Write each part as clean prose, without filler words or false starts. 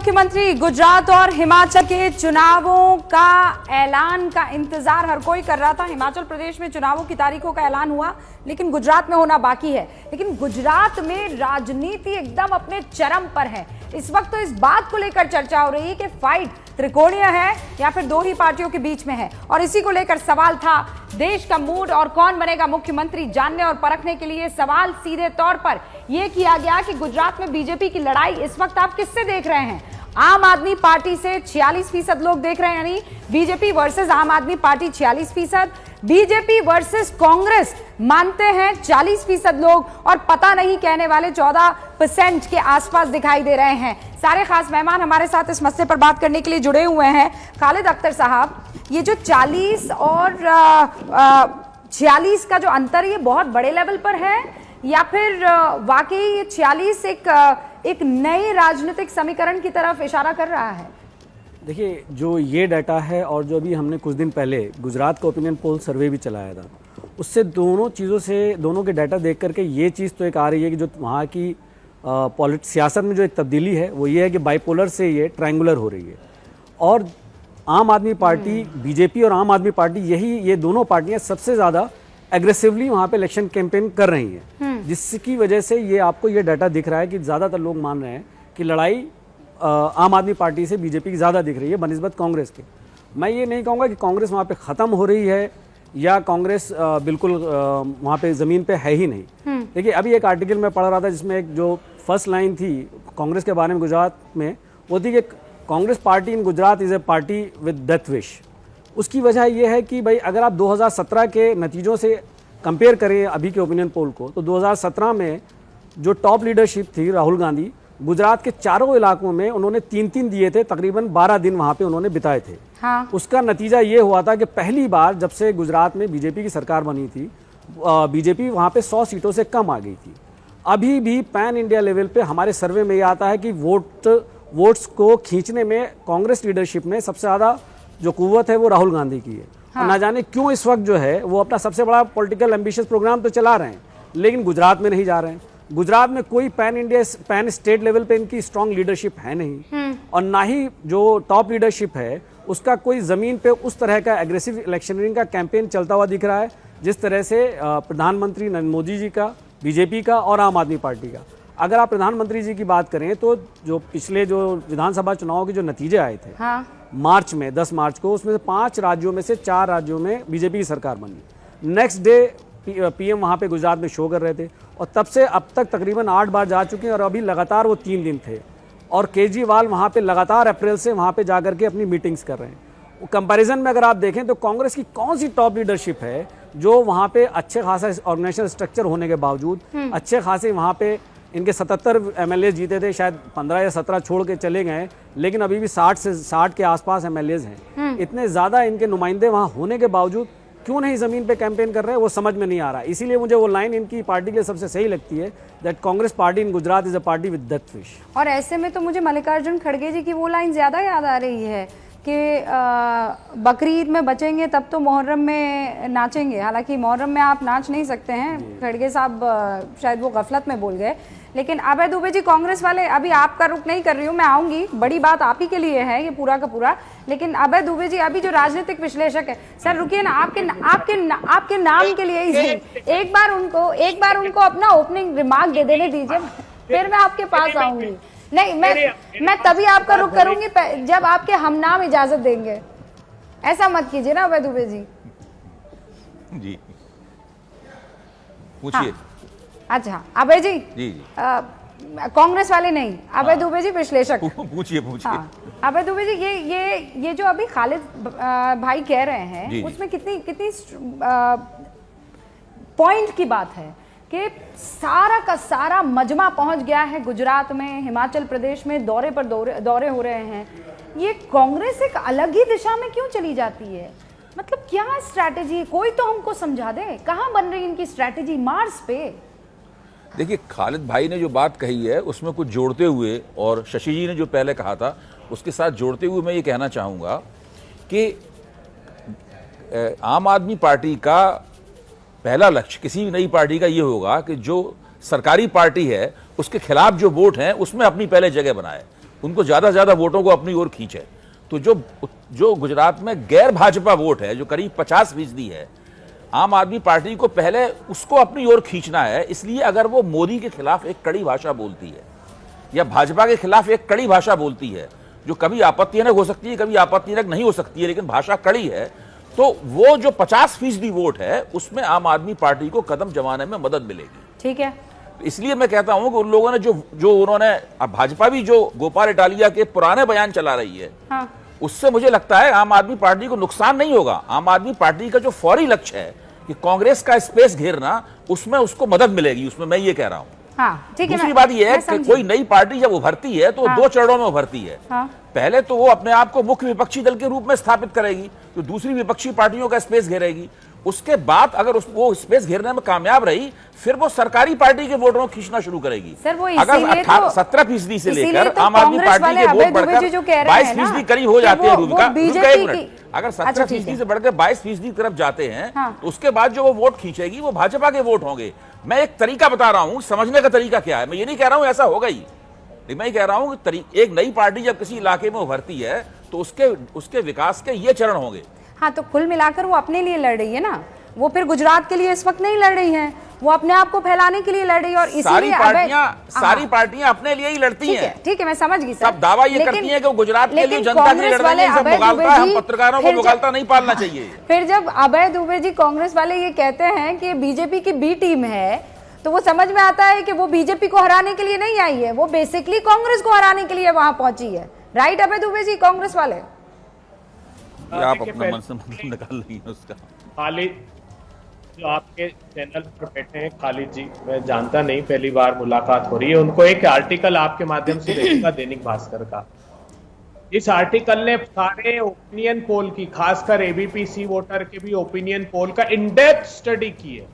मुख्यमंत्री गुजरात और हिमाचल के चुनावों का ऐलान का इंतजार हर कोई कर रहा था। हिमाचल प्रदेश में चुनावों की तारीखों का ऐलान हुआ, लेकिन गुजरात में होना बाकी है। लेकिन गुजरात में राजनीति एकदम अपने चरम पर है। इस वक्त तो इस बात को लेकर चर्चा हो रही है कि फाइट त्रिकोणीय है या फिर दो ही पार्टियों के बीच में है, और इसी को लेकर सवाल था देश का मूड और कौन बनेगा मुख्यमंत्री जानने और परखने के लिए सवाल सीधे तौर पर यह किया गया कि गुजरात में बीजेपी की लड़ाई इस वक्त आप किससे देख रहे हैं। आम आदमी पार्टी से 46% लोग देख रहे हैं, यानी बीजेपी वर्सेस आम आदमी पार्टी 46%, बीजेपी वर्सेस कांग्रेस मानते हैं 40% लोग, और पता नहीं कहने वाले 14% के आसपास दिखाई दे रहे हैं। सारे खास मेहमान हमारे साथ इस मसले पर बात करने के लिए जुड़े हुए हैं। खालिद अख्तर साहब, ये जो 40 और 46 का जो अंतर है, ये बहुत बड़े लेवल पर है या फिर वाकई ये 46 एक नए राजनीतिक समीकरण की तरफ इशारा कर रहा है? देखिए, जो ये डाटा है और जो अभी हमने कुछ दिन पहले गुजरात का ओपिनियन पोल सर्वे भी चलाया था, उससे दोनों चीज़ों से, दोनों के डाटा देख करके ये चीज़ तो एक आ रही है कि जो वहाँ की सियासत में जो एक तब्दीली है वो ये है कि बाइपोलर से ये ट्रायंगुलर हो रही है। और आम आदमी पार्टी, बीजेपी और आम आदमी पार्टी, ये दोनों पार्टियां सबसे ज़्यादा एग्रेसिवली वहाँ पे इलेक्शन कैंपेन कर रही हैं, जिसकी वजह से ये आपको ये डाटा दिख रहा है कि ज़्यादातर लोग मान रहे हैं कि लड़ाई आम आदमी पार्टी से बीजेपी की ज़्यादा दिख रही है बनिस्बत कांग्रेस के। मैं ये नहीं कहूँगा कि कांग्रेस वहाँ पे ख़त्म हो रही है या कांग्रेस बिल्कुल वहाँ पे ज़मीन पे है ही नहीं। देखिए, अभी एक आर्टिकल मैं पढ़ रहा था जिसमें एक जो फर्स्ट लाइन थी कांग्रेस के बारे में गुजरात में, वो थी कि Congress party in Gujarat is a party with death wish. उसकी वजह यह है कि भाई अगर आप 2017 के नतीजों से कंपेयर करें अभी के ओपिनियन पोल को, तो 2017 में जो टॉप लीडरशिप थी राहुल गांधी, गुजरात के चारों इलाकों में उन्होंने 3-3 दिए थे, तकरीबन 12 दिन वहां पे उन्होंने बिताए थे। हाँ। उसका नतीजा ये हुआ था कि पहली बार जब से गुजरात में बीजेपी की सरकार बनी थी, बीजेपी वहां पे 100 सीटों से कम आ गई थी। अभी भी पैन इंडिया लेवल पे हमारे सर्वे में ये आता है कि वोट्स को खींचने में कांग्रेस लीडरशिप में सबसे ज़्यादा जो कुव्वत है वो राहुल गांधी की है। हाँ। और ना जाने क्यों इस वक्त जो है वो अपना सबसे बड़ा पॉलिटिकल एम्बिशियस प्रोग्राम तो चला रहे हैं, लेकिन गुजरात में नहीं जा रहे हैं। गुजरात में कोई पैन स्टेट लेवल पे इनकी स्ट्रांग लीडरशिप है नहीं, और ना ही जो टॉप लीडरशिप है उसका कोई जमीन पे उस तरह का एग्रेसिव इलेक्शनरिंग का कैंपेन चलता हुआ दिख रहा है जिस तरह से प्रधानमंत्री नरेंद्र मोदी जी का, बीजेपी का और आम आदमी पार्टी का। अगर आप प्रधानमंत्री जी की बात करें तो जो पिछले जो विधानसभा चुनाव के जो नतीजे आए थे, हाँ, मार्च में 10 मार्च को, उसमें से 5 राज्यों में से 4 राज्यों में बीजेपी की सरकार बनी। नेक्स्ट डे पीएम वहां पे गुजरात में शो कर रहे थे, और तब से अब तक तकरीबन 8 बार जा चुके हैं, और अभी लगातार वो 3 दिन थे, और केजरीवाल वहां पे लगातार अप्रैल से वहां पे जाकर के अपनी मीटिंग्स कर रहे हैं। कंपैरिजन में अगर आप देखें तो कांग्रेस की कौन सी टॉप लीडरशिप है जो वहां पे अच्छे खासा ऑर्गेनाइजेशनल स्ट्रक्चर होने के बावजूद, अच्छे खासे वहां पे इनके 77 एमएलए जीते थे, शायद 15 या 17 छोड़ के चले गए, लेकिन अभी भी 60 के आसपास एमएलए हैं। इतने ज़्यादा इनके नुमाइंदे वहाँ होने के बावजूद क्यों नहीं ज़मीन पे कैंपेन कर रहे हैं, वो समझ में नहीं आ रहा। इसीलिए मुझे वो लाइन इनकी पार्टी के लिए सबसे सही लगती है, that Congress party in Gujarat is a party with death wish. और ऐसे में तो मुझे मल्लिकार्जुन खड़गे जी की वो लाइन ज़्यादा याद आ रही है कि बकरीद में बचेंगे तब तो मुहर्रम में नाचेंगे। हालांकि मुहर्रम में आप नाच नहीं सकते हैं, खड़गे साहब शायद वो गफलत में बोल गए। लेकिन अभय दुबे जी, कांग्रेस वाले, अभी आपका रुख नहीं कर रही हूँ, मैं आऊंगी, बड़ी बात आप ही के लिए है ये पूरा का पूरा। लेकिन अभय दुबे जी अभी जो राजनीतिक विश्लेषक है, सर रुकिए ना, आपके नाम के लिए ही एक बार उनको अपना ओपनिंग रिमार्क दे देने दीजिए, फिर मैं आपके पास आऊंगी। नहीं, मैं तभी आपका रुख करूंगी जब आपके हमनाम इजाजत देंगे। ऐसा मत कीजिए ना अभय दुबे जी। जी पूछिए। हाँ। अच्छा अभय जी, जी कांग्रेस वाले नहीं, अभय दुबे जी विश्लेषक। पूछिए। हाँ, अभय दुबे जी, ये जो अभी खालिद भाई कह रहे हैं, उसमें कितनी पॉइंट की बात है कि सारा का सारा मजमा पहुंच गया है गुजरात में, हिमाचल प्रदेश में दौरे हो रहे हैं। ये कांग्रेस एक अलग ही दिशा में क्यों चली जाती है? मतलब क्या स्ट्रैटेजी, कोई तो हमको समझा दे, कहां बन रही इनकी स्ट्रैटेजी मार्स पे? देखिए, खालिद भाई ने जो बात कही है उसमें कुछ जोड़ते हुए, और शशि जी ने जो पहले कहा था उसके साथ जोड़ते हुए मैं ये कहना चाहूँगा कि आम आदमी पार्टी का पहला लक्ष्य किसी भी नई पार्टी का ये होगा कि जो सरकारी पार्टी है उसके खिलाफ जो वोट हैं उसमें अपनी पहले जगह बनाए। उनको ज्यादा से ज्यादा वोटों को अपनी ओर खींचे। तो जो गुजरात में गैर भाजपा वोट है, जो करीब 50% है, आम आदमी पार्टी को पहले उसको अपनी ओर खींचना है। इसलिए अगर वो मोदी के खिलाफ एक कड़ी भाषा बोलती है या भाजपा के खिलाफ एक कड़ी भाषा बोलती है, जो कभी आपत्तिजनक हो सकती है, कभी आपत्तिजनक नहीं हो सकती है, लेकिन भाषा कड़ी है, तो वो जो 50% वोट है उसमें आम आदमी पार्टी को कदम जमाने में मदद मिलेगी। ठीक है, इसलिए मैं कहता हूं कि उन लोगों ने जो उन्होंने, अब भाजपा भी जो गोपाल इटालिया के पुराने बयान चला रही है, हाँ। उससे मुझे लगता है आम आदमी पार्टी को नुकसान नहीं होगा। आम आदमी पार्टी का जो फौरी लक्ष्य है कि कांग्रेस का स्पेस घेरना, उसमें उसको मदद मिलेगी, उसमें मैं ये कह रहा हूं। हाँ, ठीक है। दूसरी बात यह है कि कोई नई पार्टी जब उभरती है तो दो चरणों में उभरती है। पहले तो वो अपने आप को मुख्य विपक्षी दल के रूप में स्थापित करेगी, तो दूसरी विपक्षी पार्टियों का स्पेस घेरेगी। उसके बाद अगर वो स्पेस घेरने में कामयाब रही, फिर वो सरकारी पार्टी के वोटरों को खींचना शुरू करेगी। अगर 17% से लेकर आम आदमी पार्टी के वोट बढ़कर 22% करीब हो जाते हैं, अगर 17% से बढ़कर 22% तरफ जाते हैं, तो उसके बाद जो वो वोट खींचेगी वो भाजपा के वोट होंगे। मैं एक तरीका बता रहा हूं, समझने का तरीका क्या है। मैं ये नहीं कह रहा हूं ऐसा होगा ही, मैं ये कह रहा हूं कि एक नई पार्टी जब किसी इलाके में उभरती है तो उसके विकास के ये चरण होंगे। हाँ, तो कुल मिलाकर वो अपने लिए लड़ रही है ना, वो फिर गुजरात के लिए इस वक्त नहीं लड़ रही है, वो अपने आप को फैलाने के लिए लड़ रही है। और सारी पार्टियां अपने लिए ही लड़ती हैं। ठीक है, मैं समझ गई। सब दावा ये करती हैं कि वो गुजरात के लिए जनता के लिए लड़ रही हैं, सब मुगालता है। हम पत्रकारों को मुगालता नहीं पालना चाहिए। फिर जब अभय दुबे जी कांग्रेस वाले ये कहते हैं कि बीजेपी की बी टीम है, तो वो समझ में आता है कि वो बीजेपी को हराने के लिए नहीं आई है, वो बेसिकली कांग्रेस को हराने के लिए वहां पहुंची है। राइट अभय दुबे जी, कांग्रेस वाले? आप अपना मन से मतलब निकाल रही हैं उसका। खालिद जो आपके चैनल पर बैठे हैं, खालिद जी, मैं जानता नहीं, पहली बार मुलाकात हो रही है। उनको एक आर्टिकल आपके माध्यम से देखूंगा दैनिक भास्कर का। इस आर्टिकल ने सारे ओपिनियन पोल की, खासकर एबीपी वोटर के भी ओपिनियन पोल का इन डेप्थ स्टडी की है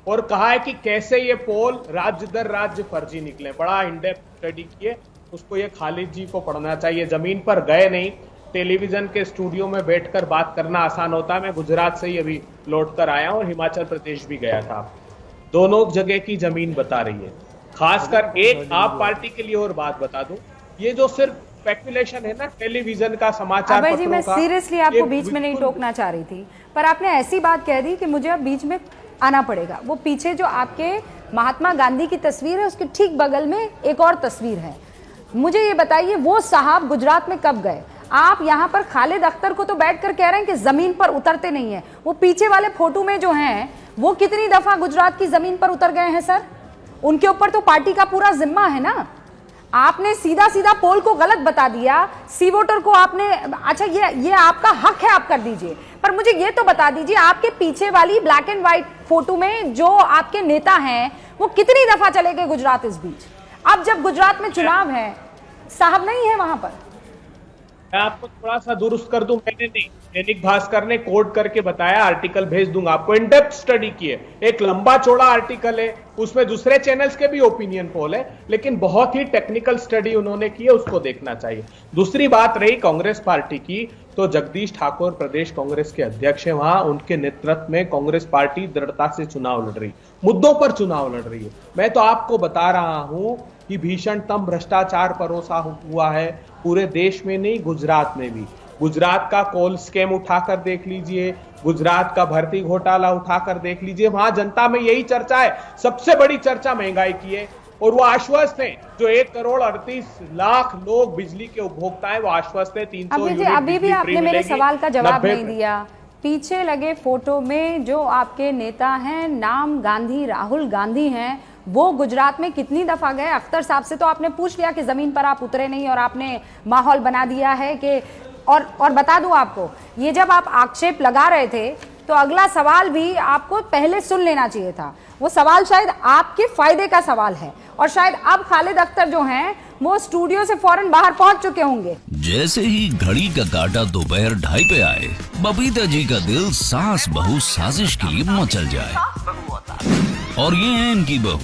और कहा है कि कैसे ये पोल राज्य दर राज्य फर्जी निकले। बड़ा इन डेप्थ स्टडी किए, उसको ये खालिद जी को पढ़ना चाहिए। जमीन पर गए नहीं, टेलीविजन के स्टूडियो में बैठकर बात करना आसान होता है। मैं गुजरात से ही अभी लौट कर आया और हिमाचल प्रदेश भी गया था। दोनों जगह की जमीन बता रही है। खासकर एक आप पार्टी के लिए और बात बता दूं, ये जो सिर्फ स्पेकुलेशन है ना टेलीविजन का, समाचार पत्रों का, मैं सीरियसली आपको बीच में नहीं टोकना चाह रही थी, पर आपने ऐसी बात कह दी कि मुझे अब बीच में आना पड़ेगा। वो पीछे जो आपके महात्मा गांधी की तस्वीर है, उसके ठीक बगल में एक और तस्वीर है। मुझे ये बताइए, वो साहब गुजरात में कब गए? आप यहाँ पर खालिद अख्तर को तो बैठकर कह रहे हैं कि जमीन पर उतरते नहीं है। वो पीछे वाले फोटो में जो हैं, वो कितनी दफा गुजरात की जमीन पर उतर गए हैं सर? उनके ऊपर तो पार्टी का पूरा जिम्मा है ना। आपने सीधा सीधा पोल को गलत बता दिया, सी वोटर को आपने, अच्छा ये आपका हक है, आप कर दीजिए, पर मुझे ये तो बता दीजिए, आपके पीछे वाली ब्लैक एंड व्हाइट फोटो में जो आपके नेता हैं, वो कितनी दफा चले गए गुजरात इस बीच? अब जब गुजरात में चुनाव है, साहब नहीं है वहां पर। मैं आपको थोड़ा सा दुरुस्त कर दूं, मैंने नहीं, दैनिक भास्कर ने कोड करके बताया, आर्टिकल भेज दूंगा आपको। इन डेप्थ स्टडी की है, एक लंबा चौड़ा आर्टिकल है, उसमें दूसरे चैनल्स के भी ओपिनियन पोल है, लेकिन बहुत ही टेक्निकल स्टडी उन्होंने की है, उसको देखना चाहिए। दूसरी बात रही कांग्रेस पार्टी की, तो जगदीश ठाकुर प्रदेश कांग्रेस के अध्यक्ष हैं, वहां उनके नेतृत्व में कांग्रेस पार्टी दृढ़ता से चुनाव लड़ रही, मुद्दों पर चुनाव लड़ रही है। मैं तो आपको बता रहा हूं कि भीषणतम भ्रष्टाचार परोसा हुआ है पूरे देश में, नहीं गुजरात में भी। गुजरात का कोल स्कैम उठाकर देख लीजिए, गुजरात का भर्ती घोटाला उठाकर देख लीजिए, वहां जनता में यही चर्चा है। सबसे बड़ी चर्चा महंगाई की है, और वो आश्वस्त हैं, जो 1,38,00,000 लोग बिजली के उपभोक्ता हैं, वो आश्वस्त है 300 यूनिट अभी भी आपने मेरे सवाल का जवाब नहीं दिया। पीछे लगे फोटो में जो आपके नेता हैं, नाम गांधी, राहुल गांधी हैं, वो गुजरात में कितनी दफा गए? अख्तर साहब से तो आपने पूछ लिया कि जमीन पर आप उतरे नहीं, और आपने माहौल बना दिया है कि और बता दूं आपको, ये जब आप आक्षेप लगा रहे थे तो अगला सवाल भी आपको पहले सुन लेना चाहिए था। वो सवाल शायद आपके फायदे का सवाल है, और शायद अब खालिद अख्तर जो हैं वो स्टूडियो से फौरन बाहर पहुंच चुके होंगे। जैसे ही घड़ी का काटा दोपहर 2:30 पे आए, बबीता जी का दिल सास बहू साजिश के लिए मचल जाए। और ये है इनकी बहू,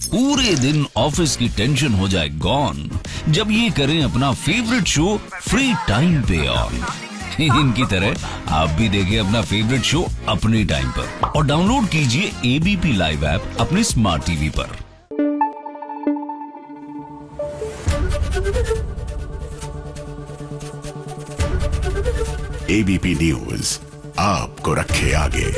पूरे दिन ऑफिस की टेंशन हो जाए गॉन जब ये करें अपना फेवरेट शो फ्री टाइम पे ऑन। इनकी तरह आप भी देखें अपना फेवरेट शो अपने टाइम पर, और डाउनलोड कीजिए एबीपी लाइव ऐप अपने स्मार्ट टीवी पर। एबीपी न्यूज आपको रखे आगे।